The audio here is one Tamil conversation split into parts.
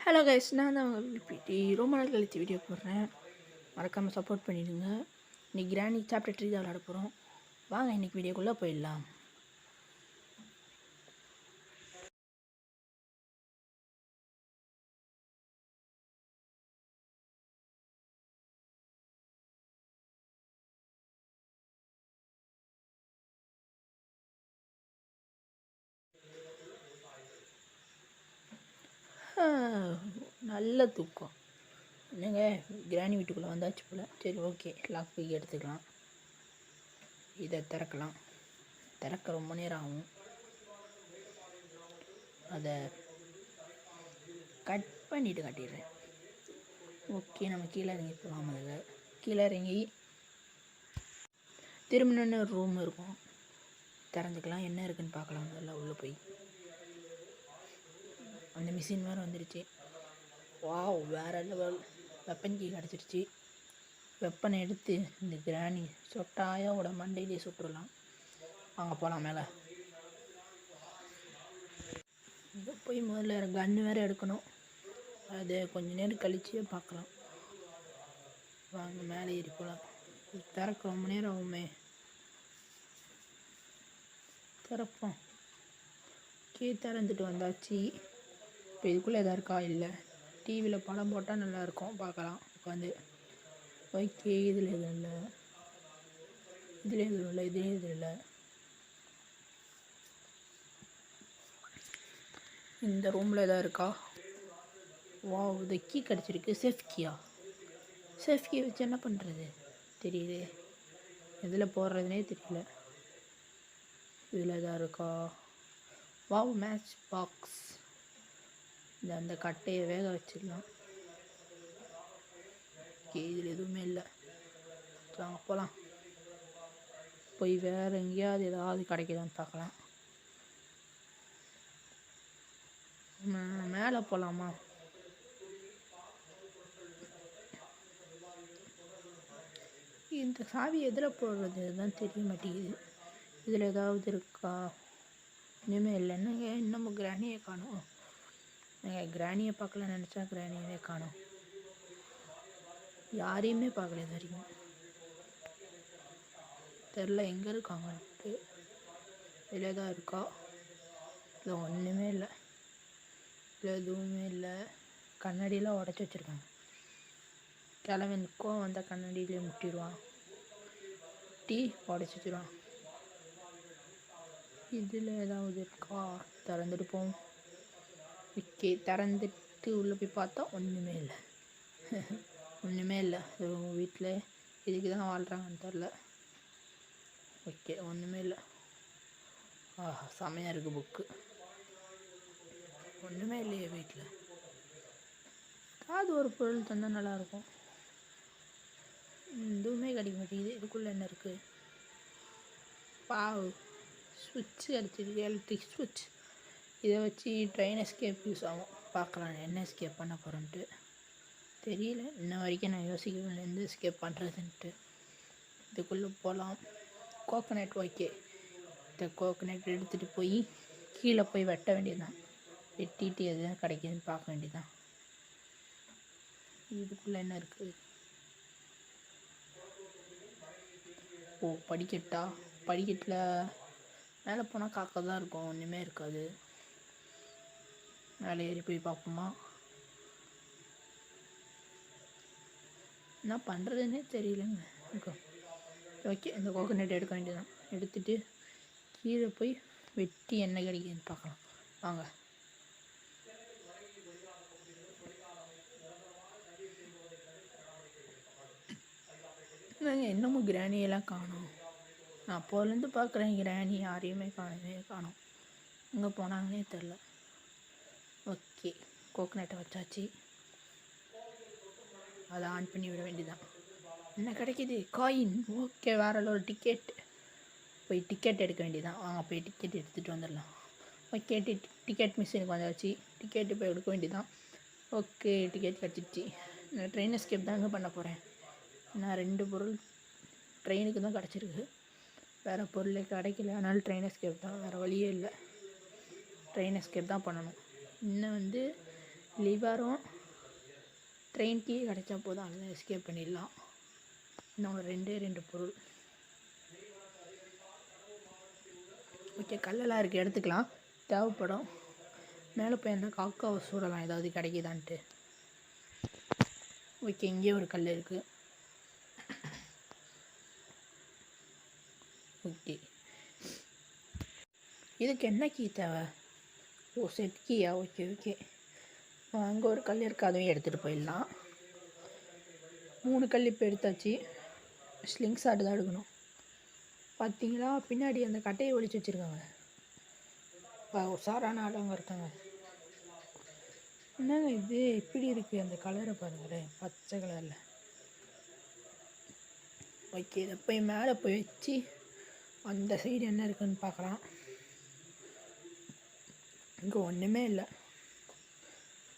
ஹலோ கைஸ், நான் தான் உங்கள் பிடி. ரொம்ப நாள் கழித்து வீடியோ போடுறேன். மறக்காமல் சப்போர்ட் பண்ணிவிடுங்க. இன்றைக்கி கிராணி சாப்டர் 3 தான் விளாட போகிறோம். வாங்க இன்றைக்கி வீடியோக்குள்ளே போயிடலாம். நல்ல தூக்கம். என்னங்க கிராணி வீட்டுக்குள்ளே வந்தாச்சு போல். சரி, ஓகே, லாக் போய் எடுத்துக்கலாம். இதை திறக்க ரொம்ப நேரம் ஆகும். அதை கட் பண்ணிவிட்டு காட்டிடுறேன். ஓகே, நம்ம கீழே இறங்கி போகலாம். அதில் கீழே இறங்கி திரும்பினு ஒரு ரூம் இருக்கும், திறந்துக்கலாம். என்ன இருக்குன்னு பார்க்கலாம். முதல்ல உள்ளே போய் அந்த மிஷின் வேறு வந்துடுச்சு. வாவ், வேறு லெவல். வெப்பன் கீ கிடச்சிருச்சு. வெப்பனை எடுத்து இந்த கிராணி சொட்டாயோட மண்டையிலே சுட்டுடலாம். வாங்க போகலாம் மேலே. இங்கே போய் முதல்ல கன்று வேறு எடுக்கணும். அது கொஞ்ச நேரம் கழிச்சே பார்க்கலாம். வாங்க மேலே ஏறி போகலாம். திறக்க ரொம்ப நேரம் ஆகுமே. திறப்போம். திறந்துட்டு வந்தாச்சு. இப்போ இதுக்குள்ளே எதாவது இருக்கா? இல்லை. டிவியில் படம் போட்டால் நல்லாயிருக்கும், பார்க்கலாம் உட்காந்து. ஓகே, இதில் எதுவும் இல்லை, இதில் எதுவும் இல்லை, இதுலேயும் எதுவும் இல்லை. இந்த ரூமில் எதாவது இருக்கா? வா, இது கீ கிடச்சிருக்கு. சேஃப் கீ வச்சு என்ன பண்ணுறது தெரியுது. எதில் போடுறதுனே தெரியல. இதில் எதாவது இருக்கா? Wow, match box. அந்த கட்டையை வேக வச்சிடலாம். ஓகே, இதில் எதுவுமே இல்லை. வாங்க போகலாம். போய் வேறு எங்கேயாவது ஏதாவது கிடைக்குதான்னு பார்க்கலாம். மேலே போகலாமா? இந்த சாவி எதில் போடுறது தான் தெரிய மாட்டேங்குது. இதில் ஏதாவது இருக்கா? இனிமேல் இல்லை. என்னங்க இன்னமும் கிராணியை காணும். நீங்கள் கிராணியை பார்க்கலான்னு நினச்சா கிராணியவே காணும். யாரையுமே பார்க்கல இது வரைக்கும். தெரில எங்கே இருக்காங்கன்ட்டு. இதில் தான் இருக்கா? இல்லை, ஒன்றுமே இல்லை. இல்லை, எதுவுமே இல்லை. கண்ணாடியெல்லாம் உடச்சி வச்சுருக்காங்க. கிழவனுக்கும் வந்த கண்ணாடியிலே முட்டிடுவான். உடச்சி வச்சுருவான். இதில் ஏதாவது இருக்கா? திறந்துட்டு போவோம். ஓகே, திறந்துட்டு உள்ளே போய் பார்த்தா ஒன்றுமே இல்லை. ஒன்றுமே இல்லை. வீட்டில் இதுக்கு தான் வாழ்கிறாங்கன்னு தெரில. ஓகே, ஒன்றுமே இல்லை. செமையாக இருக்குது புக்கு. ஒன்றுமே இல்லையே வீட்டில். ஏதாவது ஒரு பொருள் தந்தால் நல்லாயிருக்கும். எதுவுமே கிடைக்க மாட்டேங்குது. இதுக்குள்ளே என்ன இருக்குது? பாவ், ஸ்விட்ச் கிடச்சிருக்கு. எலக்ட்ரிக் ஸ்விட்ச். இதை வச்சு ட்ரெயின் எஸ்கேப் யூஸ் ஆகும். பார்க்கலாம் என்ன எஸ்கேப் பண்ண போகிறோன்ட்டு தெரியல. இன்ன வரைக்கும் நான் யோசிக்கவில்லை எந்த எஸ்கேப் பண்ணுறதுன்ட்டு. இதுக்குள்ளே போகலாம். கோகனட். ஓகே, இந்த கோகனட் எடுத்துகிட்டு போய் கீழே போய் வெட்ட வேண்டியதுதான். வெட்டிட்டு எதுவும் கிடைக்குதுன்னு பார்க்க வேண்டியதுதான். இதுக்குள்ளே என்ன இருக்குது? ஓ, படிக்கட்டா? படிக்கட்டில் மேலே போனால் காக்கா தான் இருக்கும், ஒன்றுமே இருக்காது. மேலே ஏறி போய் பார்ப்போமா? என்ன பண்ணுறதுன்னே தெரியலங்க. ஓகே, இந்த கோகனட் எடுக்க வேண்டியதான். எடுத்துகிட்டு கீழே போய் வெட்டி என்ன கிடைக்குதுன்னு பார்க்கலாம். வாங்க. இன்னமும் கிராணியெல்லாம் காணும். நான் அப்போலேருந்து பார்க்குறேன், கிராணி யாரையுமே காணும். எங்கே போனாங்கன்னே தெரில. ஓகே, கோகனட்டை வச்சாச்சு. அதை ஆன் பண்ணி விட வேண்டியதான். என்ன கிடைக்கிது? காயின். ஓகே, வேறு ஒரு டிக்கெட். போய் டிக்கெட் எடுக்க வேண்டியதான். வாங்க போய் டிக்கெட் எடுத்துகிட்டு வந்துடலாம். ஓகே, டிக்கெட் மிஷினுக்கு வந்தாச்சு. டிக்கெட்டு போய் எடுக்க வேண்டியதான். ஓகே, டிக்கெட் கிடச்சிடுச்சு. நான் ட்ரெயின் எஸ்கேப் தாங்க பண்ண போகிறேன். நான் 2 பொருள் ட்ரெயினுக்கு தான் கிடச்சிருக்கு. வேறு பொருளே கிடைக்கல. அதனால் ட்ரெயின் எஸ்கேப் தான், வேறு வழியே இல்லை. ட்ரெயின் எஸ்கேப் தான் பண்ணணும். இன்னும் லிவரும் ட்ரெயின் கீ கிடைச்சா போதும், அதில் எஸ்கேப் பண்ணிடலாம். இன்னும் ஒரு 2 பொருள். ஓகே, கல்லெல்லாம் இருக்குது, எடுத்துக்கலாம், தேவைப்படும். மேலே போய் அந்த காக்காவை சூடலாம், ஏதாவது கிடைக்குதான்ட்டு. ஓகே, இங்கேயே ஒரு கல் இருக்குது. ஓகே, இதுக்கு என்ன கீ தேவை? ஓ, செட் கீயா? Okay okay. அங்கே ஒரு கல் இருக்குது, அதையும் எடுத்துகிட்டு போயிடலாம். 3 கல் இப்போ எடுத்தாச்சு. ஸ்லிங் ஷாட் தான் எடுக்கணும். பார்த்தீங்களா, பின்னாடி அந்த கட்டையை ஒழிச்சு வச்சுருக்காங்க. உஷாரான ஆளுங்க இருக்காங்க. என்னங்க இது இப்படி இருக்குது? அந்த கலரை பாருங்களேன், பச்சை கலரில். ஓகே, இதை போய் மேலே போய் வச்சு அந்த சைடு என்ன இருக்குன்னு பார்க்கலாம். இங்கே ஒன்றுமே இல்லை,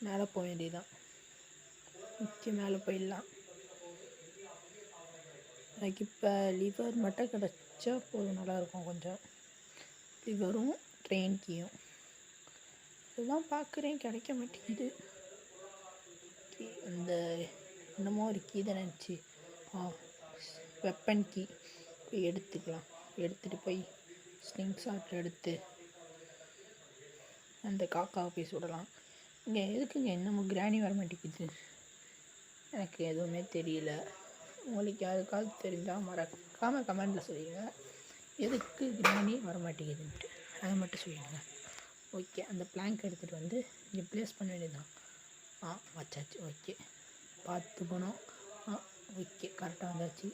மேலே போக வேண்டியதுதான். ஓகே, மேலே போயிடலாம். எனக்கு இப்போ லிவர் மட்டும் கிடச்சா போதும், நல்லாயிருக்கும். கொஞ்சம் லிவரும் ட்ரெயின் கீயும் இதுதான் பார்க்குறேன், கிடைக்க மாட்டேங்குது. அந்த என்னமோ ஒரு கீ தான் நினச்சி, வெப்பன் கீ போய் எடுத்துக்கலாம். எடுத்துகிட்டு போய் ஸ்லிங் ஷாட் எடுத்து அந்த காக்காவை போய் சுடலாம். இங்கே எதுக்குங்க இன்னமும் கிராணி வர மாட்டேங்குது? எனக்கு எதுவுமே தெரியல. உங்களுக்கு யாருக்காவது தெரிஞ்சால் மறக்காமல் கமெண்டில் சொல்லுங்க, எதுக்கு கிராணி வர மாட்டேங்குதுன்ட்டு. அதை மட்டும் சொல்லிடுங்க. ஓகே, அந்த பிளாங்க் எடுத்துகிட்டு வந்து இங்கே ப்ளேஸ் பண்ண வேண்டியதுதான். வச்சாச்சு. ஓகே, பார்த்து போனோம். ஓகே, கரெக்டாக வந்தாச்சு.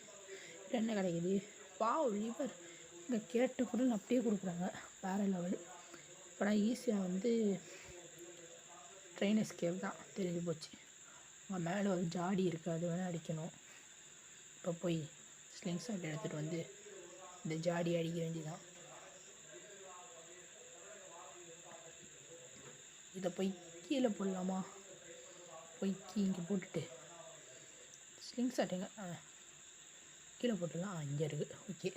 என்ன கிடைக்குது? பாவ், லிவர். இங்கே கேட்ட பொருள் அப்படியே கொடுக்குறாங்க, வேறு லெவல். இப்போ நான் ஈஸியாக வந்து ட்ரெயின் எஸ்கேப் தான் தெரிஞ்சு போச்சு. மேலே ஒரு ஜாடி இருக்குது, அது வேணால் அடிக்கணும். இப்போ போய் ஸ்லிங் ஷாட் எடுத்துகிட்டு வந்து இந்த ஜாடி அடிக்க வேண்டியதான். இதை போய் கீழே போடலாமா? போய் இங்கே போட்டுட்டு ஸ்லிங் ஷாட் எங்கே? கீழே போட்டுடலாம். இங்கே இருக்குது. ஓகே,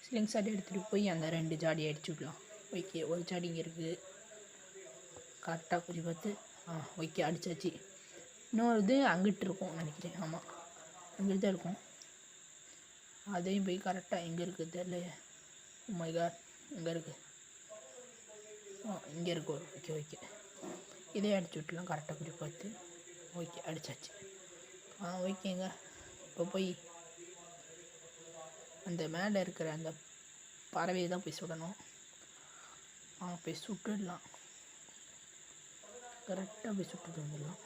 ஸ்லிங் ஷாட் எடுத்துகிட்டு போய் அந்த 2 ஜாடியை அடிச்சு விடலாம். ஓகே, ஒரு ஜாடி இங்கே இருக்குது, கரெக்டாக குறி பார்த்து. ஓகே, அடித்தாச்சு. இன்னொரு இது அங்கிட்டு இருக்கும் நினைக்கிறேன். ஆமாம், அங்கிட்டு தான் இருக்கும். அதையும் போய் கரெக்டாக எங்கே இருக்குது தெரியல. மை காட், இங்கே இருக்குது. இங்கே இருக்கும். ஓகே ஓகே, இதே அடிச்சு விட்டுலாம், கரெக்டாக குறி பார்த்து. ஓகே, அடித்தாச்சு. ஓகேங்க, இப்போ போய் அந்த மேலே இருக்கிற அந்த பறவையை தான் போய் சுடணும். போய் சுட்டுடலாம், கரெக்டாக போய் சுட்டுட்டு வந்துடலாம்.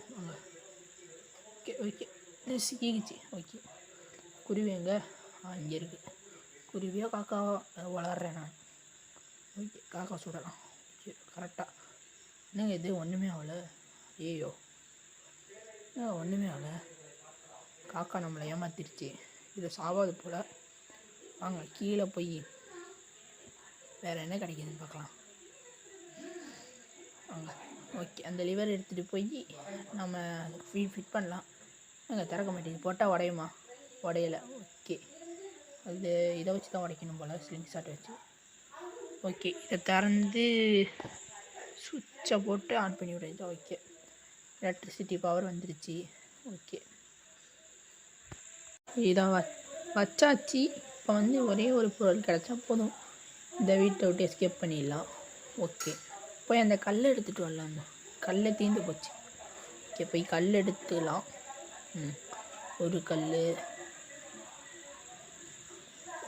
Okay okay, சீக்கிச்சு. ஓகே, குருவி எங்கே? இங்கே இருக்குது. குருவியோ காக்காவோ வளர்றேன் நான். ஓகே, காக்கா சுடலாம். ஓகே, கரெக்டாக. என்னங்க இது ஒன்றுமே ஆகலை? ஐயோ, ஒன்றுமே ஆகலை. காக்கா நம்மளை ஏமாத்திருச்சு. இது சாவாது போல். வாங்க கீழே போய் வேறு என்ன கிடைக்குதுன்னு பார்க்கலாம். வாங்க. ஓகே, அந்த லிவர் எடுத்துகிட்டு போய் நம்ம ஃபிட் பண்ணலாம். அங்கே திறக்க மாட்டேங்குது. போட்டால் உடையுமா? உடையலை. ஓகே, அது இதை வச்சு தான் உடைக்கணும் போல், ஸ்லிங் ஷாட் வச்சு. ஓகே, இதை திறந்து சுவிட்சை போட்டு ஆன் பண்ணி விடுறது. ஓகே, எலக்ட்ரிசிட்டி பவர் வந்துருச்சு. ஓகே, இதை வச்சாச்சு. இப்போ வந்து ஒரே ஒரு பொருள் கிடச்சா போதும், இந்த வீட்டை விட்டு எஸ்கேப் பண்ணிடலாம். ஓகே, போய் அந்த கல் எடுத்துகிட்டு வரலாம். அந்த கல்லை தீர்ந்து போச்சு. ஓகே, போய் கல் எடுத்துக்கலாம். ஒரு கல்,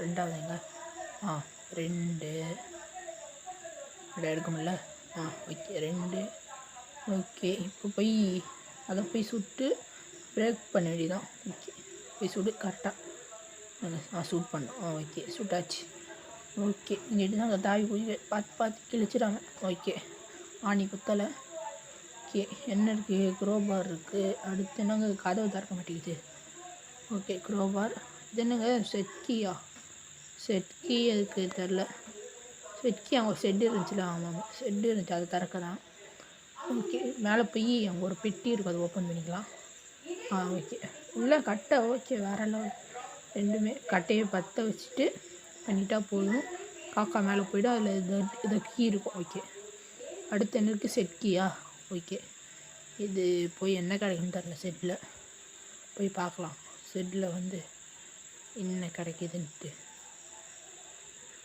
ரெண்டாவதுங்க. 2 எடுக்க முடியல. ஓகே, 2. ஓகே, இப்போ போய் அதை போய் சுட்டு பிரேக் பண்ண வேண்டியதான். ஓகே, போய் சுடு கரெக்டாக. சூட் பண்ணோம். ஓகே, சுட்டாச்சு. ஓகே, இங்கிட்டு தான் அங்கே தாவி போய் பார்த்து கிழிச்சிடாங்க. ஓகே, ஆணி குத்தலை. ஓகே, என்ன இருக்குது? க்ரோபார் இருக்குது. அடுத்து என்னங்க? கதவை திறக்க மாட்டேங்குது. Okay, crowbar. இது என்னங்க? செட் கீயா? செட் கீ எதுக்கு தெரில. செட் கீ அங்கே செட்டு இருந்துச்சுல. ஆமாம், செட்டு இருந்துச்சு, அதை திறக்க தான். ஓகே, மேலே போய் அங்கே ஒரு பெட்டி இருக்குது, அதை ஓப்பன் பண்ணிக்கலாம். ஓகே, உள்ளே கட்டை. ஓகே, வேறு லெவல். ரெண்டுமே கட்டையை பற்ற வச்சுட்டு பண்ணிட்டா போதும். காக்கா மேலே போய்டும், அதில் இதை கீ இருக்கும். ஓகே, அடுத்து என்ன இருக்குது? செட் கீயா? ஓகே, இது போய் என்ன கிடைக்குன்னு தெரில. செட்டில் போய் பார்க்கலாம். செட்டில் வந்து என்ன கிடைக்குதுன்ட்டு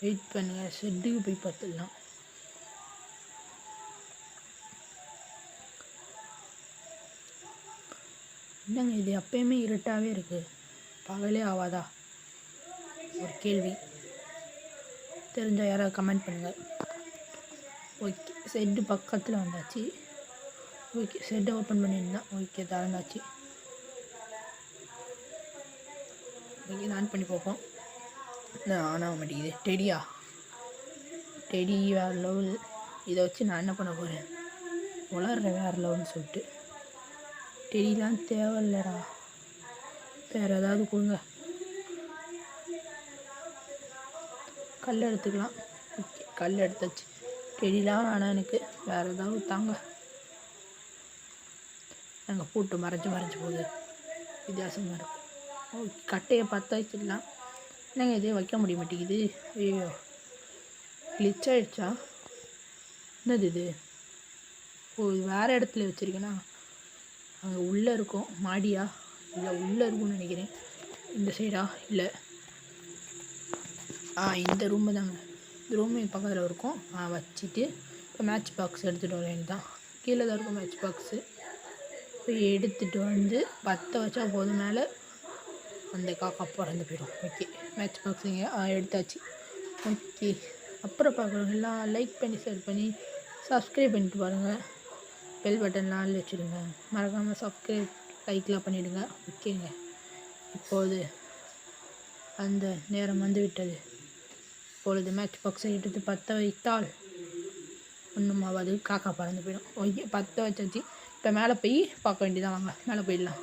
வெயிட் பண்ணுங்கள். செட்டுக்கு போய் பார்த்துடலாம். என்னங்க இது எப்பயுமே இருட்டாகவே இருக்குது, பகலே ஆகாதா? ஒரு கேள்வி. தெரிஞ்சால் யாராவது கமெண்ட் பண்ணுங்கள். ஓகே, செட்டு பக்கத்தில் வந்தாச்சு. ஓகே, செட்டை ஓப்பன் பண்ணியிருந்தேன். ஓகே, திறந்தாச்சு. ஓகே, ஆன் பண்ணி பார்ப்போம். ஆன் ஆக மாட்டேங்குது. டெடி வேறு லெவல். இதை வச்சு நான் என்ன பண்ண போகிறேன்? வளர்றேன் வேறு லெவல்னு சொல்லிட்டு. டெடிலாம் தேவையில்லடா, வேறு ஏதாவது கொடுங்க. கல் எடுத்துக்கலாம். ஓகே, கல் எடுத்தாச்சு. டெடிலாம் வேணாம் எனக்கு, வேறு ஏதாவது தாங்க. நாங்கள் பூட்டு மறைஞ்சு போகுது, வித்தியாசமாக இருக்கும். ஓகே, கட்டையை பார்த்தா வச்சிடலாம். என்னங்க இதே வைக்க முடிய மாட்டேங்குது. ஐயோ, கிளிச் ஆகிடுச்சா? என்னது இது? ஓ, இது வேறு இடத்துல வச்சுருக்கேன்னா அங்கே உள்ளே இருக்கும். மாடியா? இல்லை, உள்ளே இருக்கும்னு நினைக்கிறேன். இந்த சைடா? இல்லை, இந்த ரூமு தாங்க. இந்த ரூமு பக்கத்தில் இருக்கும். வச்சுட்டு இப்போ மேட்ச் பாக்ஸ் எடுத்துகிட்டு வர வேண்டியது தான். கீழே தான் இருக்கும் மேட்ச் பாக்ஸு. போய் எடுத்துகிட்டு வந்து பற்ற வச்சா போதும். மேலே அந்த காக்கா பறந்து போயிடும். ஓகே, மேட்ச் பாக்ஸுங்க எடுத்தாச்சு. ஓகே, அப்புறம் பார்க்குறவங்கலாம் லைக் பண்ணி ஷேர் பண்ணி சப்ஸ்கிரைப் பண்ணிட்டு பாருங்கள். பெல் பட்டன்லாம் ஆள் வச்சுடுங்க. மறக்காமல் சப்ஸ்கிரைப் லைக்லாம் பண்ணிவிடுங்க. ஓகேங்க, இப்போது அந்த நேரம் வந்து விட்டது. இப்பொழுது மேட்ச் பாக்ஸை எடுத்து பற்ற வைத்தால் ஒன்றுமாவது, காக்கா பறந்து போயிடும். ஓகே, பற்ற வச்சாச்சு. இப்போ மேலே போய் பார்க்க வேண்டியதான். வாங்க, மேலே போயிடலாம்.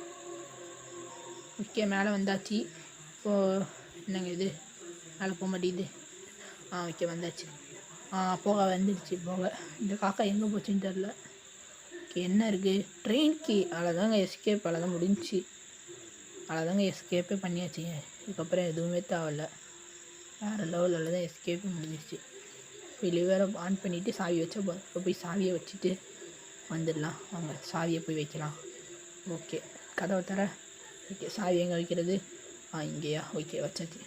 ஓகே, மேலே வந்தாச்சு. இப்போது என்னங்க இது மேலே போக மாட்டேங்குது. ஓகே, வந்தாச்சு. போக வந்துடுச்சு. போக இந்த காக்கா எங்கே போச்சுன்னு தெரில. ஓகே, என்ன இருக்குது? Train key. அவ்வளோதாங்க எஸ்கேப். அவ்வளோதான் முடிஞ்சிச்சு. அவ்வளோதாங்க எஸ்கேப்பே பண்ணியாச்சுங்க. இதுக்கப்புறம் எதுவுமே தேவையில்ல. வேறு லெவலில் தான் எஸ்கேப்பே முடிஞ்சிருச்சு. இப்போ லிவரை ஆன் பண்ணிவிட்டு சாவி வச்சா இப்போ போய் சாவியை வச்சுட்டு வந்துடலாம். வாங்க, சாவியை போய் வைக்கலாம். ஓகே, கதவை தர. ஓகே, சாவி எங்கே வைக்கிறது? இங்கேயா? ஓகே, வச்சாச்சு.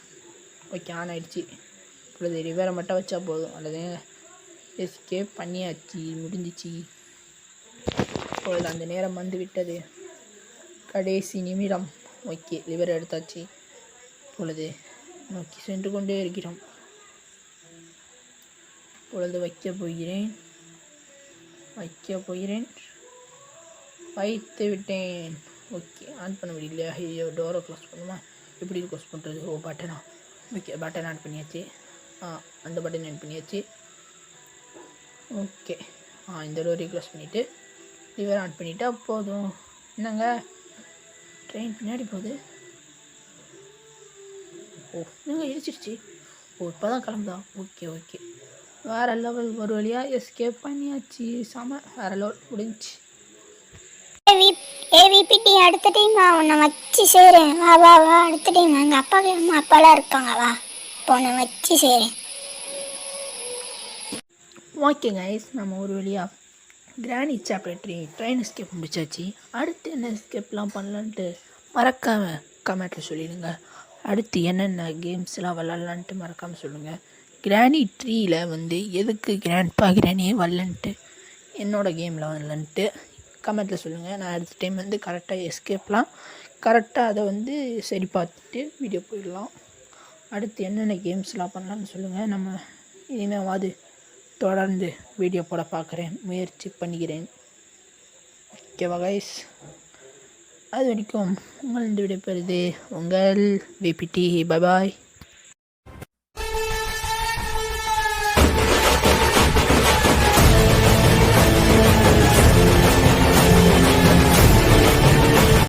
ஓகே, ஆன் ஆகிடுச்சு. இப்பொழுது ரிவரை மட்டும் வச்சா போதும். அல்லது எஸ்கேப் பண்ணியாச்சு, முடிஞ்சிச்சு. இப்பொழுது அந்த நேரம் வந்து விட்டது, கடைசி நிமிடம். ஓகே, லிவர் எடுத்தாச்சு. இப்பொழுது நோக்கி சென்று கொண்டே இருக்கிறோம். இப்பொழுது வைக்க போகிறேன். வைத்து விட்டேன். ஓகே, ஆன் பண்ண முடியலையா? ஐயோ, டோரை க்ளோஸ் பண்ணுமா? எப்படி க்ளோஸ் பண்ணுறது? ஓ, பட்டனா? ஓகே, பட்டன் ஆன் பண்ணியாச்சு. அந்த பட்டன் ஆன் பண்ணியாச்சு. ஓகே, இந்த டோரை க்ளோஸ் பண்ணிவிட்டு லிவர் ஆன் பண்ணிவிட்டா போதும். என்னங்க ட்ரெயின் பின்னாடி போகுது? ஓ, என்னங்க இடிச்சிருச்சு? ஓ, இப்போ தான் கிளம்புதா? ஓகே, வேறு லெவல். ஒரு வழியாக எஸ்கேப் பண்ணியாச்சு. செம, வேறு லெவல், முடிஞ்சிச்சு. ஏவிபிடி அடுத்த டைம் உன்னை வச்சு செய்கிறேன். வா அடுத்த டைம் எங்கள் அப்பாவே அம்மா அப்பாலாம் இருக்காங்க. வா, இப்போ உன்னை வச்சு செய்கிறேன். ஓகே கைஸ், நம்ம ஒரு வழியாக கிராணி சாப்டர் ட்ரெயின் எஸ்கேப் முடிச்சாச்சு. அடுத்து என்ன எஸ்கேப்லாம் பண்ணலான்ட்டு மறக்காமல் கமெண்ட்டில் சொல்லிடுங்க. அடுத்து என்னென்ன கேம்ஸ்லாம் விளாட்லான்ட்டு மறக்காமல் சொல்லுங்கள். கிராணி ட்ரீயில் வந்து எதுக்கு கிராண்ட்பா வரலன்ட்டு, என்னோடய கேமில் வரலன்ட்டு கமெண்ட்டில் சொல்லுங்கள். நான் அடுத்த டைம் வந்து கரெக்டாக எஸ்கேப்லாம் கரெக்டாக அதை வந்து சரி பார்த்துட்டு வீடியோ போயிடலாம். அடுத்து என்னென்ன கேம்ஸ்லாம் பண்ணலான்னு சொல்லுங்கள். நம்ம இனிமேவாது தொடர்ந்து வீடியோ போட பார்க்குறேன், முயற்சி பண்ணிக்கிறேன். ஓகேவா கைஸ்? அது வரைக்கும் உங்கள் விடைபெறுது உங்கள் விபிடி. பாய்.